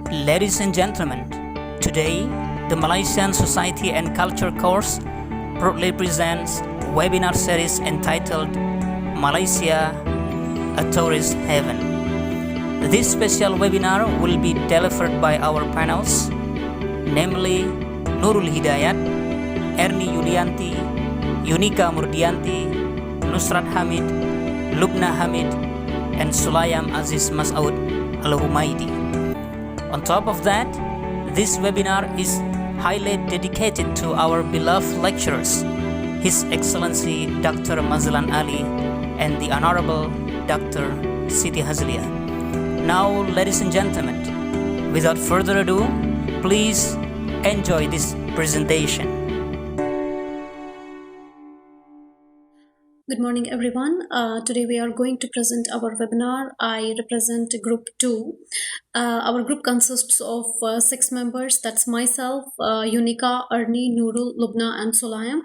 Ladies and gentlemen, today the Malaysian Society and Culture course proudly presents a webinar series entitled Malaysia, a Tourist Haven. This special webinar will be delivered by our panels, namely Nurul Hidayat, Erni Yulianti, Yunika Murdianti, Nusrat Hamid, Lubna Hamid, and Sulayam Aziz Masoud Al-Humaidi. On top of that, this webinar is highly dedicated to our beloved lecturers, His Excellency Dr. Mazlan Ali and the Honorable Dr. Siti Hazlia. Now, ladies and gentlemen, without further ado, please enjoy this presentation. Good morning, everyone. Today we are going to present our webinar. I represent Group 2. Our group consists of 6 members. That's myself, Unika, Ernie, Nurul, Lubna, and Sulayam.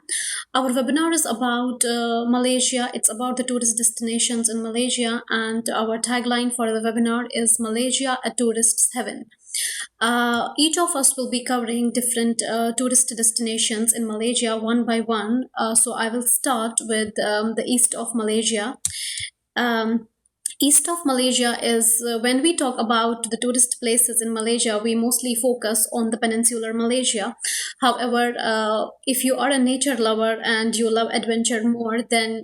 Our webinar is about Malaysia. It's about the tourist destinations in Malaysia, and our tagline for the webinar is Malaysia, a Tourist's Heaven. Each of us will be covering different tourist destinations in Malaysia one by one. So I will start with the east of Malaysia. East of Malaysia is when we talk about the tourist places in Malaysia, we mostly focus on the peninsular Malaysia. However, if you are a nature lover and you love adventure more, then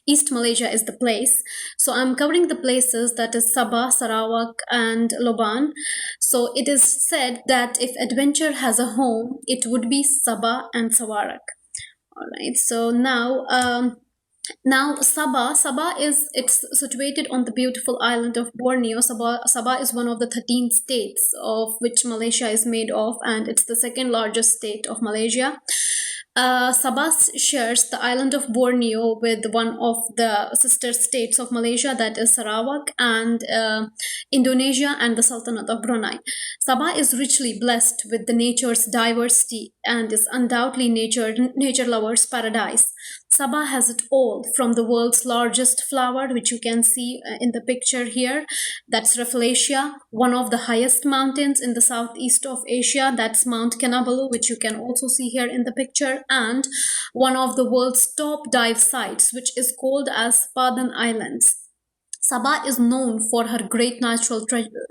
East Malaysia is the place. So I'm covering the places that is Sabah, Sarawak, and Loban. So it is said that if adventure has a home, it would be Sabah and Sawarak. All right. So now Sabah it's situated on the beautiful island of Borneo. Sabah is one of the 13 states of which Malaysia is made of, and it's the second largest state of Malaysia. Sabah shares the island of Borneo with one of the sister states of Malaysia, that is Sarawak, and Indonesia and the Sultanate of Brunei. Sabah is richly blessed with the nature's diversity and is undoubtedly nature lovers' paradise. Sabah has it all, from the world's largest flower, which you can see in the picture here, that's Rafflesia, one of the highest mountains in the southeast of Asia, that's Mount Kinabalu, which you can also see here in the picture, and one of the world's top dive sites, which is called as Padan Islands. Sabah is known for her great natural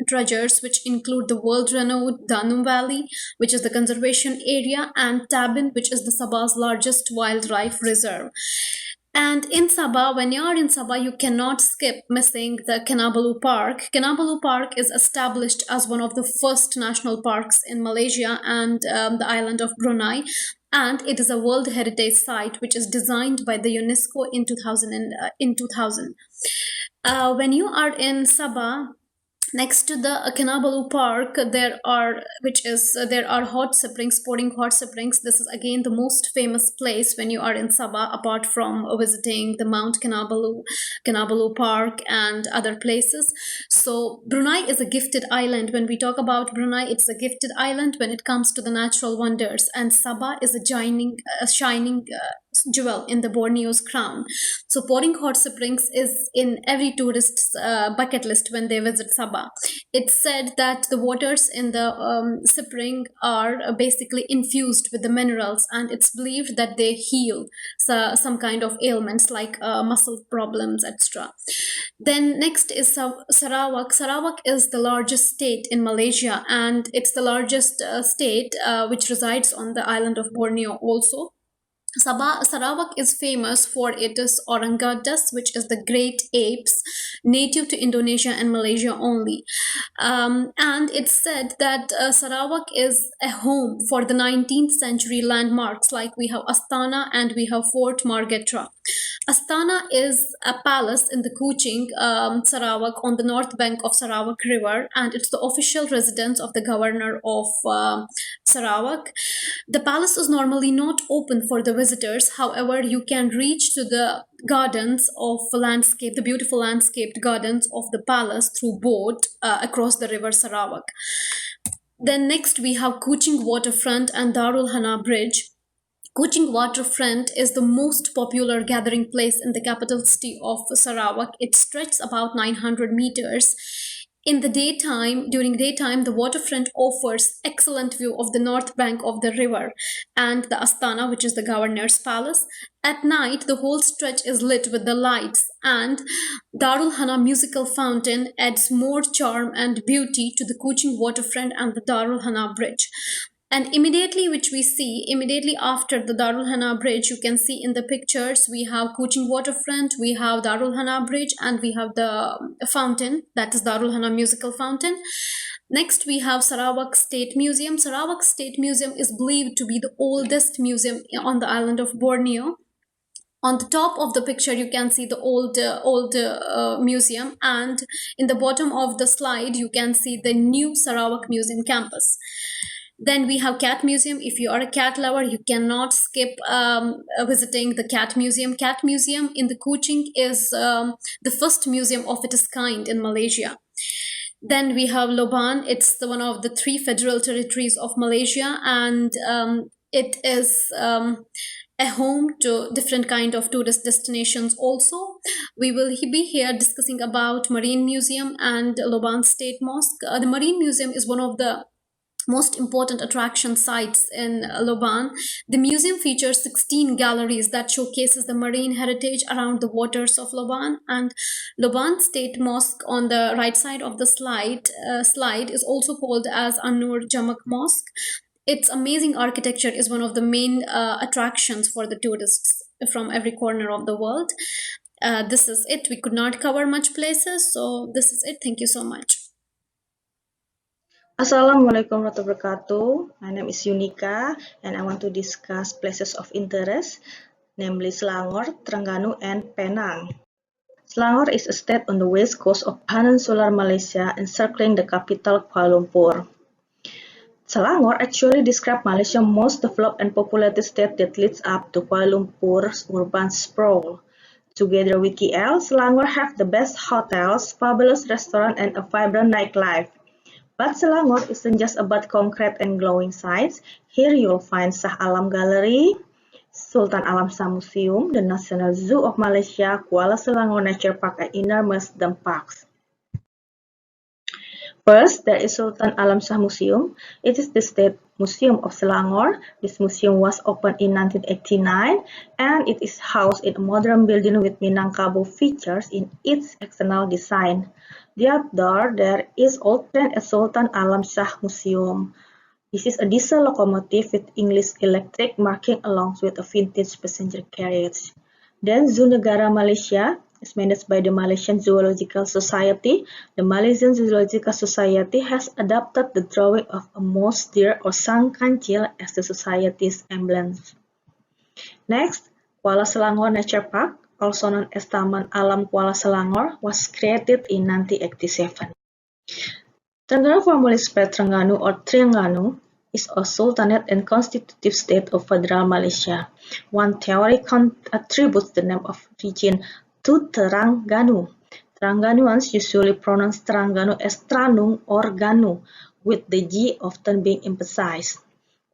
treasures, which include the world-renowned Danum Valley, which is the conservation area, and Tabin, which is the Sabah's largest wildlife reserve. And in Sabah, when you are in Sabah, you cannot skip missing the Kinabalu Park. Kinabalu Park is established as one of the first national parks in Malaysia and the island of Brunei. And it is a World Heritage Site which is designed by the UNESCO in 2000. When you are in Sabah, next to the Kinabalu Park, there are hot springs, sporting hot springs. This is again the most famous place when you are in Sabah, apart from visiting the Mount Kinabalu Park and other places. So Brunei is a gifted island. When we talk about Brunei, it's a gifted island when it comes to the natural wonders, and Sabah is a shining jewel in the Borneo's crown. So pouring hot springs is in every tourist's bucket list when they visit Sabah. It's said that the waters in the spring are basically infused with the minerals, and it's believed that they heal some kind of ailments like muscle problems, etc. Then next is Sarawak. Sarawak is the largest state in Malaysia, and it's the largest state which resides on the island of Borneo also. Sarawak is famous for its orangutas, which is the great apes native to Indonesia and Malaysia only. And it's said that Sarawak is a home for the 19th century landmarks, like we have Astana and we have Fort Margetra. Astana is a palace in the Kuching, Sarawak, on the north bank of Sarawak River, and it's the official residence of the governor of Sarawak. The palace is normally not open for the visitors. However, you can reach to the gardens of the beautiful landscaped gardens of the palace through boat across the river Sarawak. Then next we have Kuching Waterfront and Darul Hana Bridge. Kuching Waterfront is the most popular gathering place in the capital city of Sarawak. It stretches about 900 meters. During daytime, the waterfront offers excellent view of the north bank of the river and the Astana, which is the governor's palace. At night, the whole stretch is lit with the lights, and Darul Hana musical fountain adds more charm and beauty to the Kuching waterfront and the Darul Hana bridge. And immediately after the Darul Hana bridge, you can see in the pictures, we have Kuching waterfront, we have Darul Hana bridge, and we have the fountain, that is Darul Hana musical fountain. Next, we have Sarawak State Museum. Sarawak State Museum is believed to be the oldest museum on the island of Borneo. On the top of the picture, you can see the old museum, and in the bottom of the slide, you can see the new Sarawak Museum campus. Then we have Cat Museum. If you are a cat lover, you cannot skip visiting the Cat Museum. Cat Museum in the Kuching is the first museum of its kind in Malaysia. Then we have Loban. It's one of the 3 federal territories of Malaysia, and it is a home to different kind of tourist destinations also. We will be here discussing about Marine Museum and Loban State Mosque. The Marine Museum is one of the most important attraction sites in Loban. The museum features 16 galleries that showcases the marine heritage around the waters of Loban, and Loban State Mosque on the right side of the slide is also called as An-Nur Jamak Mosque. Its amazing architecture is one of the main attractions for the tourists from every corner of the world. This is it. We could not cover much places, so this is it. Thank you so much. Assalamualaikum warahmatullahi wabarakatuh. My name is Yunika and I want to discuss places of interest, namely Selangor, Terengganu and Penang. Selangor is a state on the west coast of peninsular Malaysia encircling the capital Kuala Lumpur. Selangor actually describes Malaysia's most developed and populated state that leads up to Kuala Lumpur's urban sprawl. Together with KL, Selangor have the best hotels, fabulous restaurants and a vibrant nightlife. But Selangor isn't just about concrete and glowing sights. Here you'll find Shah Alam Gallery, Sultan Alam Shah Museum, the National Zoo of Malaysia, Kuala Selangor Nature Park, and enormous theme parks. First, there is Sultan Alam Shah Museum. It is the State Museum of Selangor. This museum was opened in 1989 and it is housed in a modern building with Minangkabau features in its external design. The outdoor, there is Old Train at Sultan Alam Shah Museum. This is a diesel locomotive with English electric marking along with a vintage passenger carriage. Then Zoo Negara Malaysia is managed by the Malaysian Zoological Society. The Malaysian Zoological Society has adopted the drawing of a moose, deer, or sang kancil as the society's emblem. Next, Kuala Selangor Nature Park, also known as Taman Alam Kuala Selangor, was created in 1987. Terengganu, formerly spelled Terengganu or Terengganu, is a sultanate and constitutive state of federal Malaysia. One theory attributes the name of region to Terengganu. Terengganuans usually pronounce Terengganu as Tranung or Ganu, with the G often being emphasized.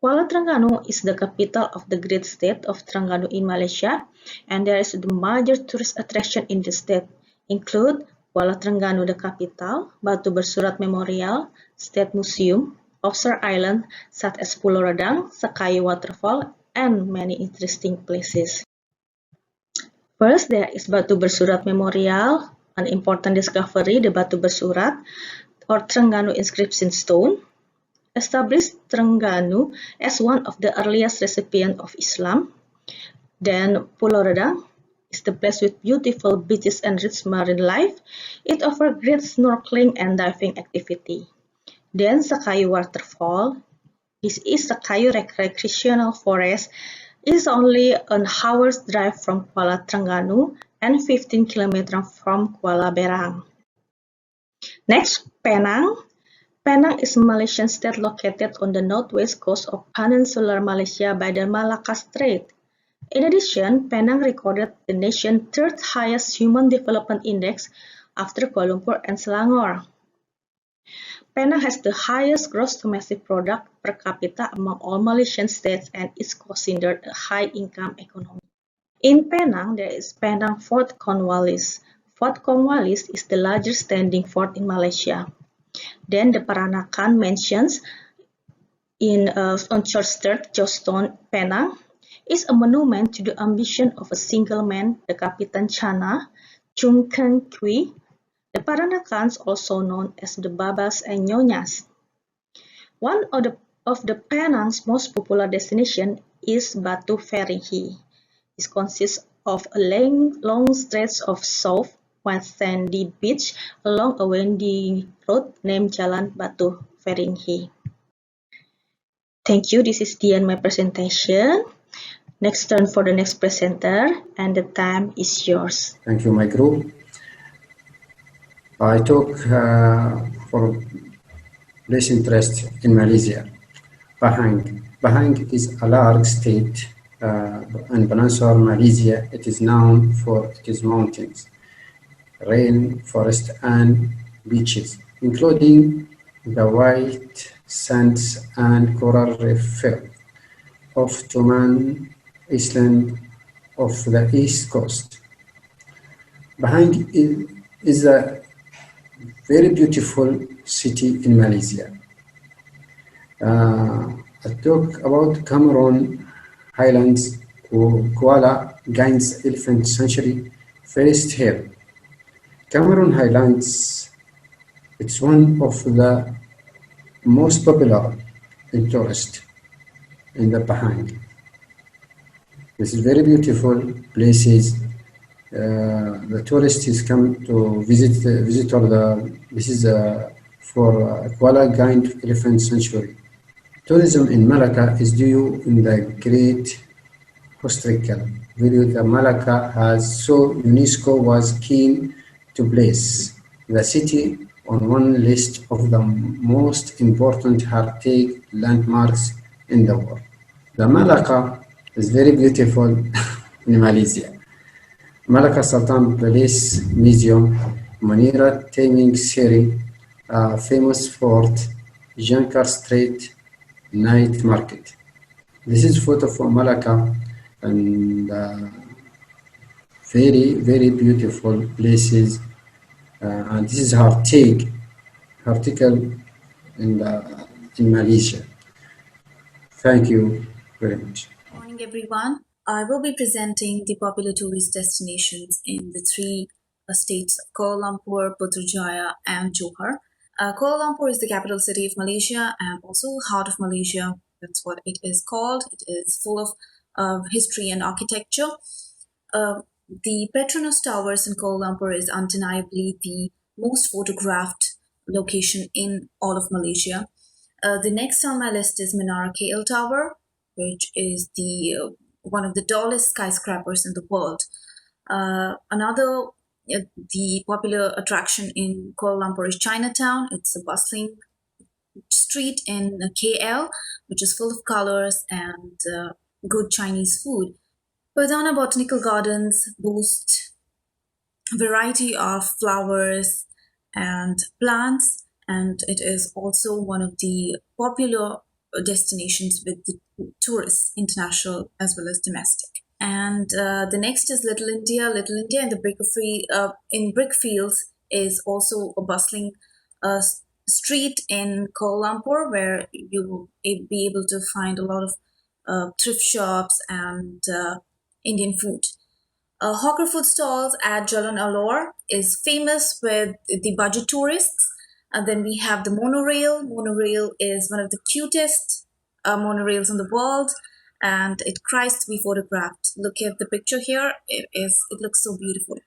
Kuala Terengganu is the capital of the great state of Terengganu in Malaysia, and there is the major tourist attraction in the state, include Kuala Terengganu the capital, Batu Bersurat Memorial, State Museum, Offshore Island such as Pulau Redang, Sekayu Waterfall, and many interesting places. First, there is Batu Bersurat Memorial, an important discovery, the Batu Bersurat or Terengganu inscription stone, established Terengganu as one of the earliest recipients of Islam. Then Pulau Redang is the place with beautiful beaches and rich marine life. It offers great snorkeling and diving activity. Then Sekayu Waterfall. This is Sekayu Recreational Forest. It is only an hour's drive from Kuala Terengganu and 15 kilometers from Kuala Berang. Next, Penang. Penang is a Malaysian state located on the northwest coast of peninsular Malaysia by the Malacca Strait. In addition, Penang recorded the nation's third highest Human Development Index after Kuala Lumpur and Selangor. Penang has the highest gross domestic product per capita among all Malaysian states and is considered a high-income economy. In Penang, there is Penang Fort Cornwallis. Fort Cornwallis is the largest standing fort in Malaysia. Then the Peranakan mentions on Church Street, Johnstone, Penang, is a monument to the ambition of a single man, the Kapitan Chana, Chung Keng Kui, the Paranakans, also known as the Babas and Nyonyas. One of the Penang's most popular destinations is Batu Ferringhi. It consists of a long stretch of soft, white sandy beach along a windy road named Jalan Batu Ferringhi. Thank you. This is the end of my presentation. Next turn for the next presenter, and the time is yours. Thank you, my group. I talk for place interest in Malaysia. Pahang. Pahang is a large state in Peninsular Malaysia. It is known for its mountains, rain, forest, and beaches, including the white sands and coral reef of Tuman Island of the east coast. Pahang is a very beautiful city in Malaysia. I talk about Cameroon Highlands, Kuala Gaines Elephant Sanctuary, first here. Cameroon Highlands, it's one of the most popular in tourist in the Pahang. This is very beautiful places. The tourists come to visit this is for Kuala Gaines Elephant Sanctuary. Tourism in Malacca is due in the great historical value that Malacca has, so UNESCO was keen to place the city on one list of the most important heritage landmarks in the world. The Malacca is very beautiful in Malaysia. Malacca Sultan Palace Museum, Menara Taming Seri, famous fort, Jankar Street, night market. This is photo from Malacca, and very, very beautiful places. And this is her article in Malaysia. Thank you very much. Good morning, everyone. I will be presenting the popular tourist destinations in the three states of Kuala Lumpur, Putrajaya, and Johor. Kuala Lumpur is the capital city of Malaysia and also heart of Malaysia. That's what it is called. It is full of history and architecture. The Petronas Towers in Kuala Lumpur is undeniably the most photographed location in all of Malaysia. The next on my list is Menara KL Tower, which is the one of the tallest skyscrapers in the world. The popular attraction in Kuala Lumpur is Chinatown. It's a bustling street in KL, which is full of colors and good Chinese food. Perdana Botanical Gardens boast a variety of flowers and plants, and it is also one of the popular destinations with the tourists, international as well as domestic. And the next is Little India. Little India in Brickfields is also a bustling street in Kuala Lumpur, where you will be able to find a lot of thrift shops and Indian food. Hawker food stalls at Jalan Alor is famous with the budget tourists. And then we have the monorail. Monorail is one of the cutest monorails in the world, and it cries to be photographed. Look at the picture here. It looks so beautiful.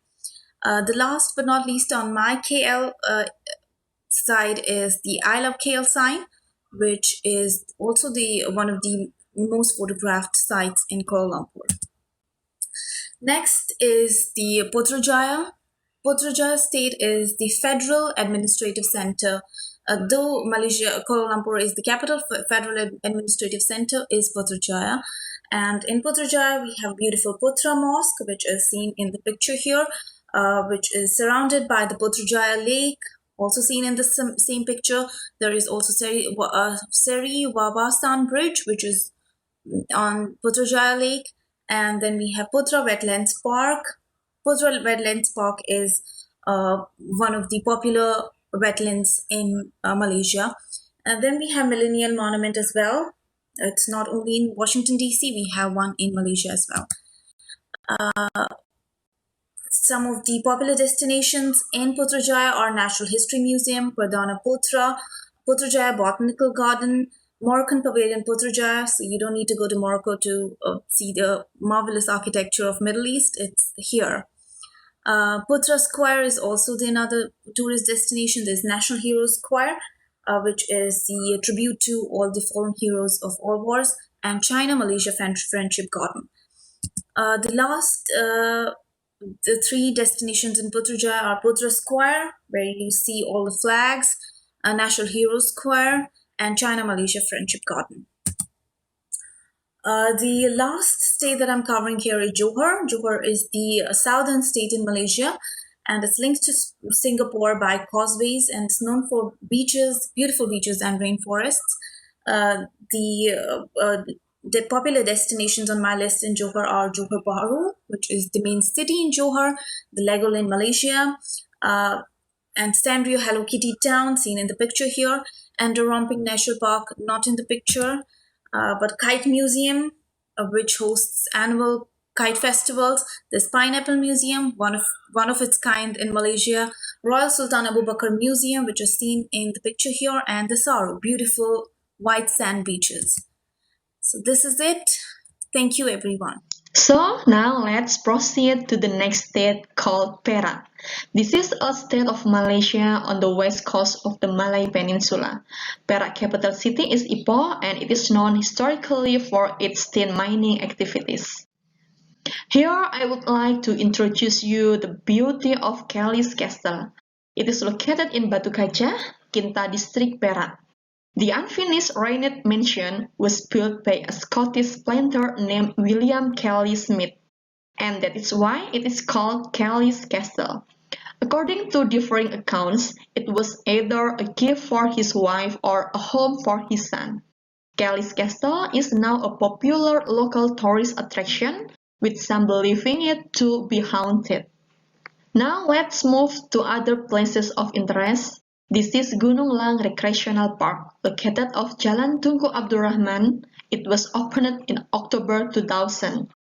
The last but not least on my KL side is the I Love KL sign, which is also one of the most photographed sites in Kuala Lumpur. Next is the Putrajaya. Putrajaya state is the federal administrative center. Though Malaysia, Kuala Lumpur is the capital, federal administrative center is Putrajaya. And in Putrajaya, we have beautiful Putra Mosque, which is seen in the picture here, which is surrounded by the Putrajaya Lake, also seen in the same picture. There is also Seri Wawasan Bridge, which is on Putrajaya Lake. And then we have Putra Wetlands Park. Putra Wetlands Park is one of the popular wetlands in Malaysia. And then we have Millennial Monument as well. It's not only in Washington DC, we have one in Malaysia as well. Some of the popular destinations in Putrajaya are Natural History Museum, Pradana Putra, Putrajaya Botanical Garden, Moroccan Pavilion Putrajaya. So you don't need to go to Morocco to see the marvelous architecture of Middle East. It's here. Putra Square is also another tourist destination. There's National Heroes Square, which is the tribute to all the fallen heroes of all wars, and China-Malaysia Friendship Garden. The three destinations in Putrajaya are Putra Square, where you see all the flags, National Heroes Square, and China-Malaysia Friendship Garden. The last state that I'm covering here is Johor. Johor is the southern state in Malaysia, and it's linked to Singapore by causeways, and it's known for beaches, beautiful beaches and rainforests. The popular destinations on my list in Johor are Johor Bahru, which is the main city in Johor, the Lego in Malaysia, and Sanrio Hello Kitty Town, seen in the picture here, and Romping National Park, not in the picture, but Kite Museum, which hosts annual kite festivals. There's Pineapple Museum, one of its kind in Malaysia, Royal Sultan Abu Bakar Museum, which is seen in the picture here, and the Saru, beautiful white sand beaches. So this is it. Thank you, everyone. So now let's proceed to the next state called Perak. This is a state of Malaysia on the west coast of the Malay Peninsula. Perak capital city is Ipoh, and it is known historically for its tin mining activities. Here I would like to introduce you the beauty of Kellie's Castle. It is located in Batu Kaca, Kinta district, Perak. The unfinished Rainet mansion was built by a Scottish planter named William Kellie Smith, and that is why it is called Kellie's Castle. According to differing accounts, it was either a gift for his wife or a home for his son. Kellie's Castle is now a popular local tourist attraction, with some believing it to be haunted. Now let's move to other places of interest. This is Gunung Lang Recreational Park, located off Jalan Tunku Abdul Rahman. It was opened in October 2000,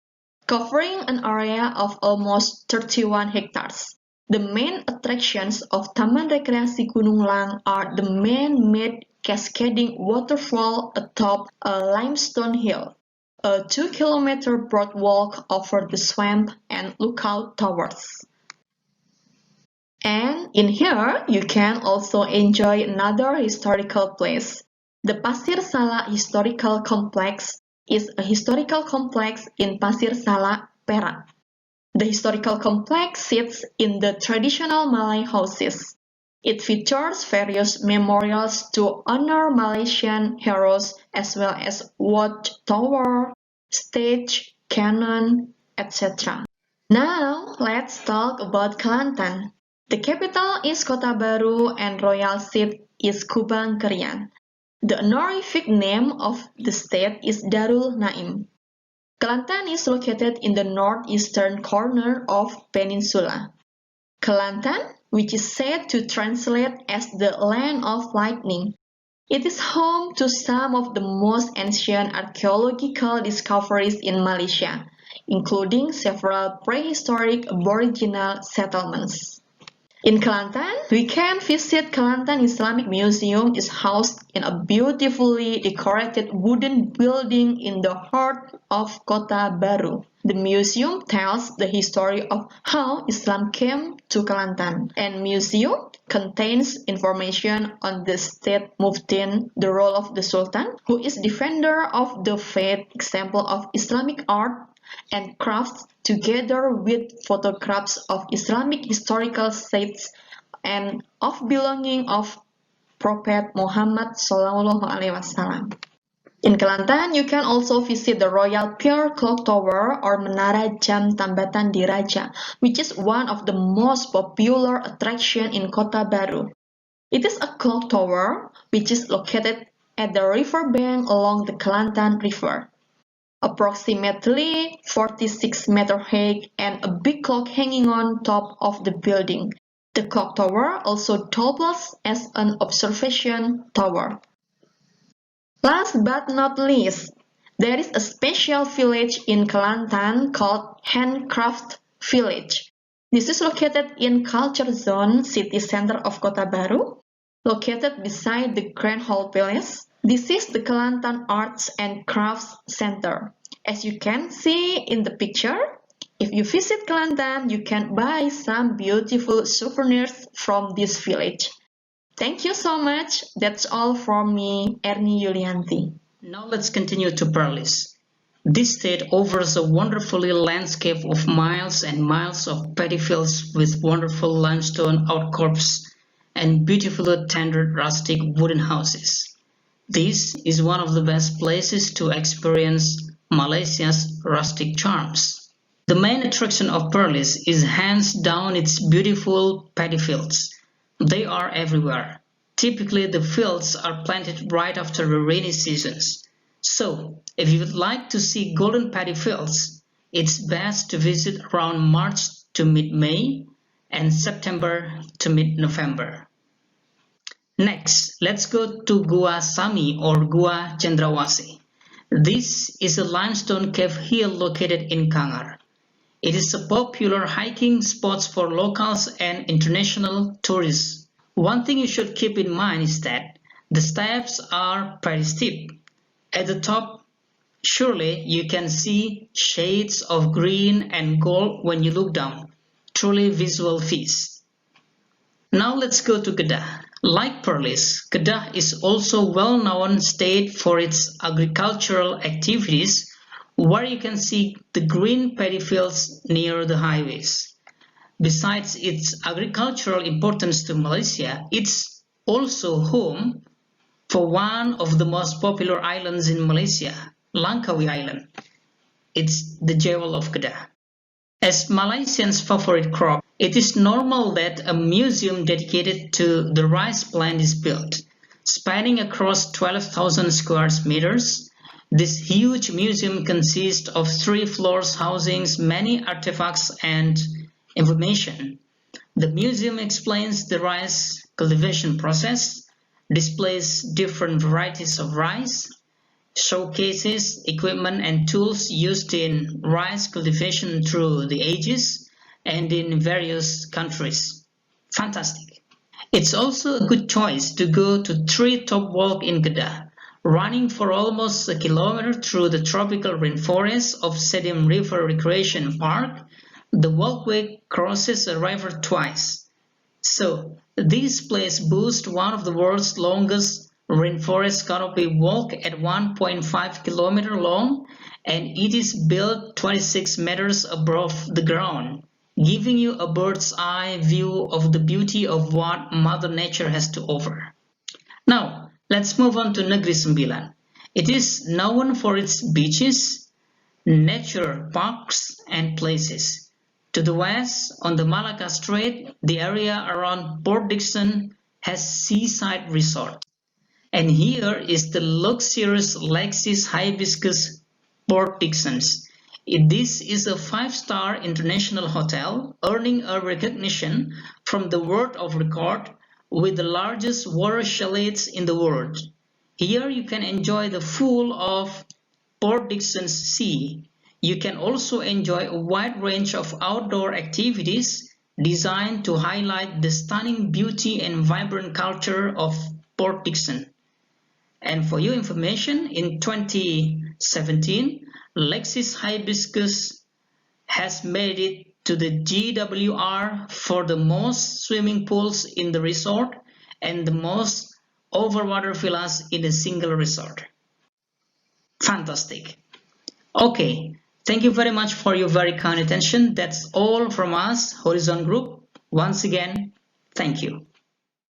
covering an area of almost 31 hectares. The main attractions of Taman Rekreasi Gunung Lang are the man-made cascading waterfall atop a limestone hill, a 2-kilometer broad walk over the swamp, and lookout towers. And in here, you can also enjoy another historical place. The Pasir Salak Historical Complex is a historical complex in Pasir Salak, Perak. The historical complex sits in the traditional Malay houses. It features various memorials to honor Malaysian heroes, as well as watchtower, stage, cannon, etc. Now, let's talk about Kelantan. The capital is Kota Baru and royal seat is Kubang Kerian. The honorific name of the state is Darul Naim. Kelantan is located in the northeastern corner of peninsula. Kelantan, which is said to translate as the land of lightning, it is home to some of the most ancient archaeological discoveries in Malaysia, including several prehistoric Aboriginal settlements. In Kelantan, we can visit Kelantan Islamic Museum. Is housed in a beautifully decorated wooden building in the heart of Kota Baru. The museum tells the history of how Islam came to Kelantan, and museum contains information on the state Muftin, the role of the Sultan, who is defender of the faith, example of Islamic art and crafts, together with photographs of Islamic historical sites and of belonging of Prophet Muhammad SAW. In Kelantan, you can also visit the Royal Pier Clock Tower or Menara Jam Tambatan Diraja, which is one of the most popular attractions in Kota Baru. It is a clock tower which is located at the riverbank along the Kelantan River. Approximately 46 meters high and a big clock hanging on top of the building. The clock tower also doubles as an observation tower. Last but not least, there is a special village in Kelantan called Handcrafted Village. This is located in Culture Zone City Center of Kota Baru, located beside the Grand Hall Palace. This is the Kelantan Arts and Crafts Center. As you can see in the picture, if you visit Kelantan, you can buy some beautiful souvenirs from this village. Thank you so much. That's all from me, Ernie Yulianti. Now let's continue to Perlis. This state offers a wonderfully landscape of miles and miles of paddy fields with wonderful limestone outcrops and beautifully tendered rustic wooden houses. This is one of the best places to experience Malaysia's rustic charms. The main attraction of Perlis is hands down its beautiful paddy fields. They are everywhere. Typically, the fields are planted right after the rainy seasons. So, if you would like to see golden paddy fields, it's best to visit around March to mid-May and September to mid-November. Next, let's go to Gua Sami or Gua Cendrawasih. This is a limestone cave hill located in Kangar. It is a popular hiking spot for locals and international tourists. One thing you should keep in mind is that the steps are pretty steep. At the top, surely you can see shades of green and gold when you look down. Truly visual feast. Now let's go to Kedah. Like Perlis, Kedah is also well-known state for its agricultural activities, where you can see the green paddy fields near the highways. Besides its agricultural importance to Malaysia, it's also home for one of the most popular islands in Malaysia, Langkawi Island. It's the jewel of Kedah. As Malaysians' favorite crop, it is normal that a museum dedicated to the rice plant is built, spanning across 12,000 square meters. This huge museum consists of 3 floors housing many artifacts and information. The museum explains the rice cultivation process, displays different varieties of rice, showcases equipment and tools used in rice cultivation through the ages and in various countries. Fantastic! It's also a good choice to go to Tree Top Walk in Kedah, running for almost a kilometer through the tropical rainforest of Sedim River Recreation Park. The walkway crosses a river twice. So, this place boasts one of the world's longest rainforest canopy walk at 1.5 kilometers long, and it is built 26 meters above the ground, giving you a bird's eye view of the beauty of what Mother Nature has to offer. Now, let's move on to Negeri Sembilan. It is known for its beaches, nature parks, and places. To the west, on the Malacca Strait, the area around Port Dickson has seaside resort. And here is the luxurious Lexis Hibiscus Port Dickson's. This is a 5-star international hotel, earning a recognition from the World of Record with the largest water chalets in the world. Here you can enjoy the full of Port Dickson's Sea. You can also enjoy a wide range of outdoor activities designed to highlight the stunning beauty and vibrant culture of Port Dickson. And for your information, in 2017, Lexis Hibiscus has made it to the GWR for the most swimming pools in the resort and the most overwater villas in a single resort. Fantastic. Okay, thank you very much for your very kind attention. That's all from us, Horizon Group. Once again, thank you.